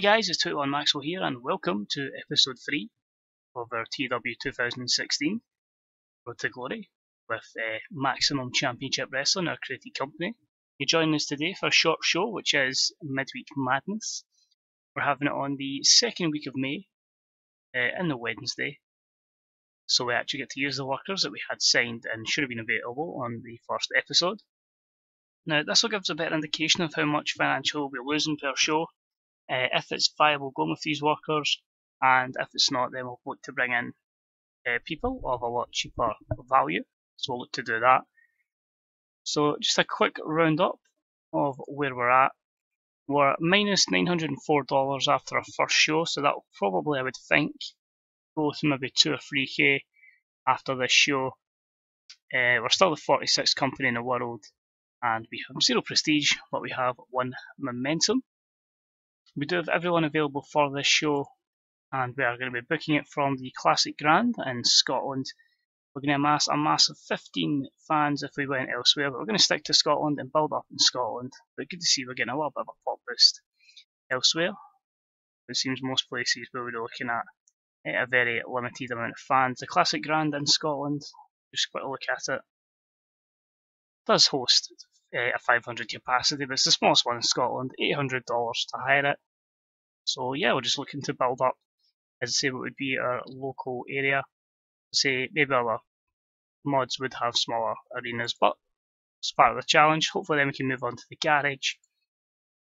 guys, it's 21 Maxwell here and welcome to episode 3 of our TW 2016 Road to Glory with Maximum Championship Wrestling, our creative company. You're joining us today for a short show which is Midweek Madness. We're having it on the second week of May in the Wednesday. So we actually get to use the workers that we had signed and should have been available on the first episode. Now this will give us a better indication of how much financial we'll be losing per show. If it's viable going with these workers, and if it's not, then we'll look to bring in people of a lot cheaper value, so we'll look to do that. So just a quick roundup of where we're at. We're minus $904 after our first show, so that will probably, I would think, go to maybe 2 or 3k after this show. We're still the 46th company in the world, and we have 0 prestige, but we have 1 momentum. We do have everyone available for this show, and we are going to be booking it from the Classic Grand in Scotland. We're going to amass a massive 15 fans if we went elsewhere, but we're going to stick to Scotland and build up in Scotland. But good to see we're getting a little bit of a pop boost elsewhere. It seems most places we would be looking at a very limited amount of fans. The Classic Grand in Scotland, just quick look at it, does host a 500 capacity, but it's the smallest one in Scotland, $800 to hire it. So yeah, we're just looking to build up, as I say, what would be our local area. Say maybe other mods would have smaller arenas, but it's part of the challenge. Hopefully then we can move on to the garage.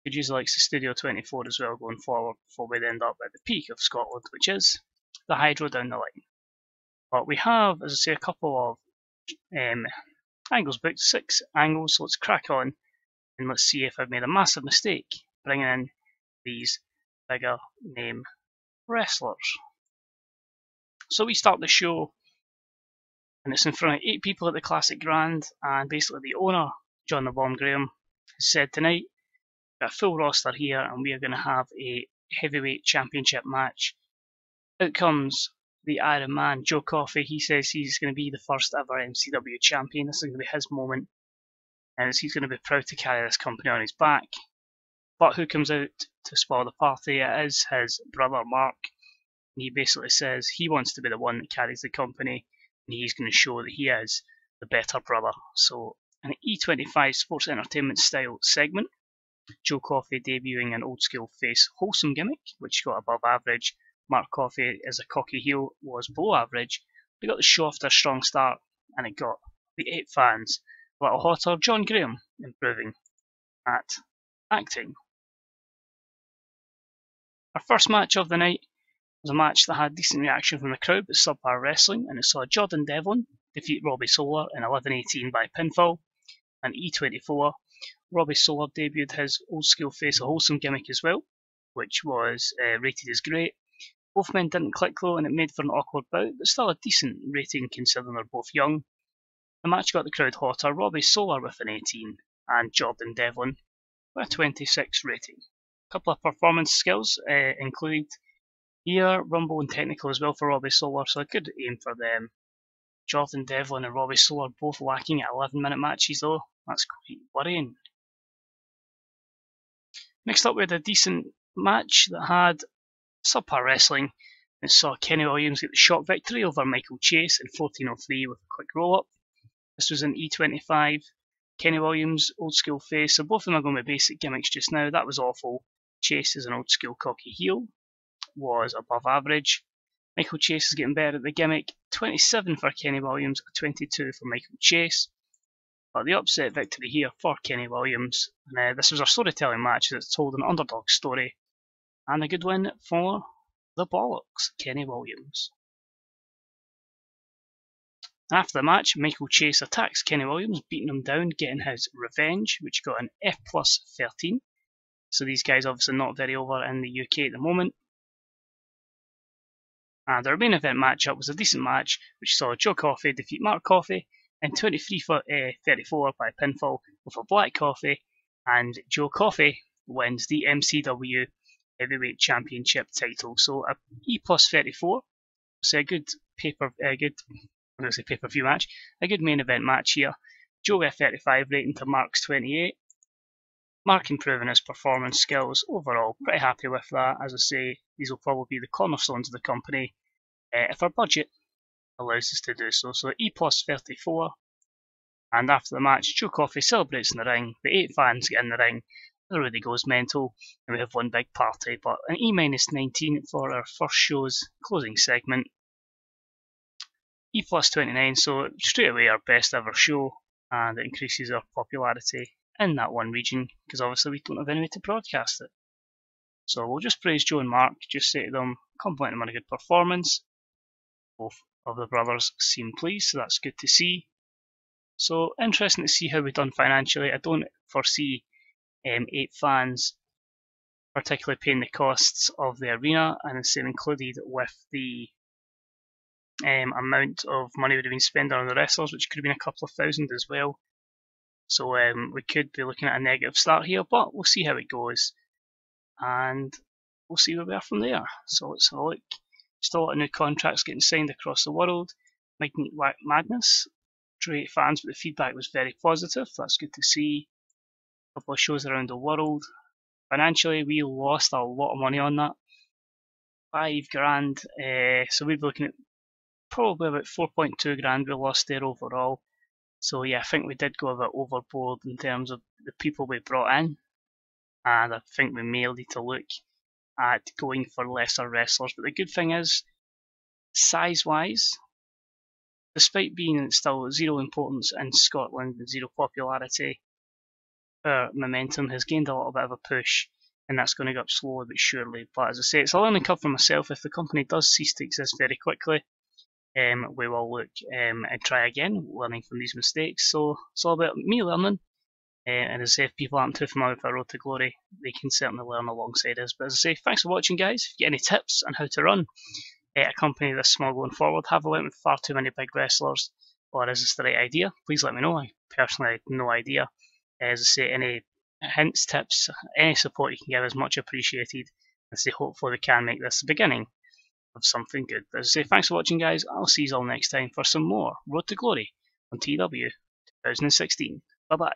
Could use like the Studio 24 as well going forward before we end up at the peak of Scotland, which is the Hydro down the line. But we have, as I say, a couple of angles booked, 6 angles, so let's crack on and let's see if I've made a massive mistake bringing in these bigger name wrestlers. So we start the show and it's in front of 8 people at the Classic Grand, and basically the owner, John the Bomb Graham, has said tonight we've got a full roster here and we are going to have a heavyweight championship match. Out comes the Iron Man, Joe Coffey. He says he's going to be the first ever MCW champion. This is going to be his moment, and he's going to be proud to carry this company on his back. But who comes out to spoil the party? It is his brother Mark. And he basically says he wants to be the one that carries the company, and he's going to show that he is the better brother. So, an E25 sports entertainment style segment. Joe Coffey debuting an old school face wholesome gimmick, which got above average. Mark Coffey, as a cocky heel, was below average. But he got the show off to a strong start, and it got the 8 fans a little hotter. John Graham improving at acting. Our first match of the night was a match that had decent reaction from the crowd, but subpar wrestling, and it saw Jordan Devlin defeat Robbie Solar in 11-18 by pinfall. And E24, Robbie Solar debuted his old school face a wholesome gimmick as well, which was rated as great. Both men didn't click though, and it made for an awkward bout, but still a decent rating considering they're both young. The match got the crowd hotter, Robbie Solar with an 18 and Jordan Devlin with a 26 rating. A couple of performance skills included here, rumble and technical as well for Robbie Solar, so a good aim for them. Jordan Devlin and Robbie Solar both lacking at 11-minute matches though, that's quite worrying. Next up we had a decent match that had subpar wrestling. It saw Kenny Williams get the shot victory over Michael Chase in 14:03 with a quick roll-up. This was an E25. Kenny Williams, old school face, so both of them are going with basic gimmicks just now. That was awful. Chase is an old school cocky heel, was above average. Michael Chase is getting better at the gimmick. 27 for Kenny Williams, 22 for Michael Chase. But the upset victory here for Kenny Williams. And this was our storytelling match that told an underdog story. And a good win for the Bollocks, Kenny Williams. After the match, Michael Chase attacks Kenny Williams, beating him down, getting his revenge, which got an F+13. So these guys obviously not very over in the UK at the moment. And our main event matchup was a decent match, which saw Joe Coffey defeat Mark Coffey in 23-34 by pinfall with a Black Coffey, and Joe Coffey wins the MCW Heavyweight Championship title. So a E+34, so a good pay-per-view match, a good main event match here. Joe with 35 rating to Mark's 28. Mark improving his performance skills overall. Pretty happy with that. As I say, these will probably be the cornerstones of the company if our budget allows us to do so. So E plus 34. And after the match, Joe Coffey celebrates in the ring. The 8 fans get in the ring. Everybody goes mental, and we have one big party. But an E minus 19 for our first show's closing segment. E plus 29, so straight away our best ever show, and it increases our popularity in that one region, because obviously we don't have any way to broadcast it. So we'll just praise Joe and Mark, just say to them, compliment them on a good performance. Both of the brothers seem pleased, so that's good to see. So interesting to see how we've done financially. I don't foresee 8 fans particularly paying the costs of the arena, and the same included with the amount of money would have been spent on the wrestlers, which could have been a couple of thousand as well. So we could be looking at a negative start here, but we'll see how it goes, and we'll see where we are from there. So let's have a look. Just a lot of new contracts getting signed across the world. Magnetic Madness drew 8 fans, but the feedback was very positive. That's good to see. A couple of shows around the world. Financially, we lost a lot of money on that. $5,000. So we'd be looking at probably about 4.2 grand we lost there overall. So yeah, I think we did go a bit overboard in terms of the people we brought in, and I think we may need to look at going for lesser wrestlers. But the good thing is, size-wise, despite being still zero importance in Scotland and zero popularity, our momentum has gained a little bit of a push, and that's going to go up slowly but surely. But as I say, it's a learning curve for myself. If the company does cease to exist very quickly, we will look and try again, learning from these mistakes. So it's all about me learning, and as I say, if people aren't too familiar with our road to glory, they can certainly learn alongside us. But as I say, thanks for watching, guys. If you get any tips on how to run a company this small going forward, have I went with far too many big wrestlers, or is this the right idea? Please let me know. I personally had no idea. As I say, any hints, tips, any support you can give is much appreciated. And say, hopefully we can make this the beginning of something good. But as I say, thanks for watching, guys. I'll see you all next time for some more Road to Glory on TW 2016. Bye bye.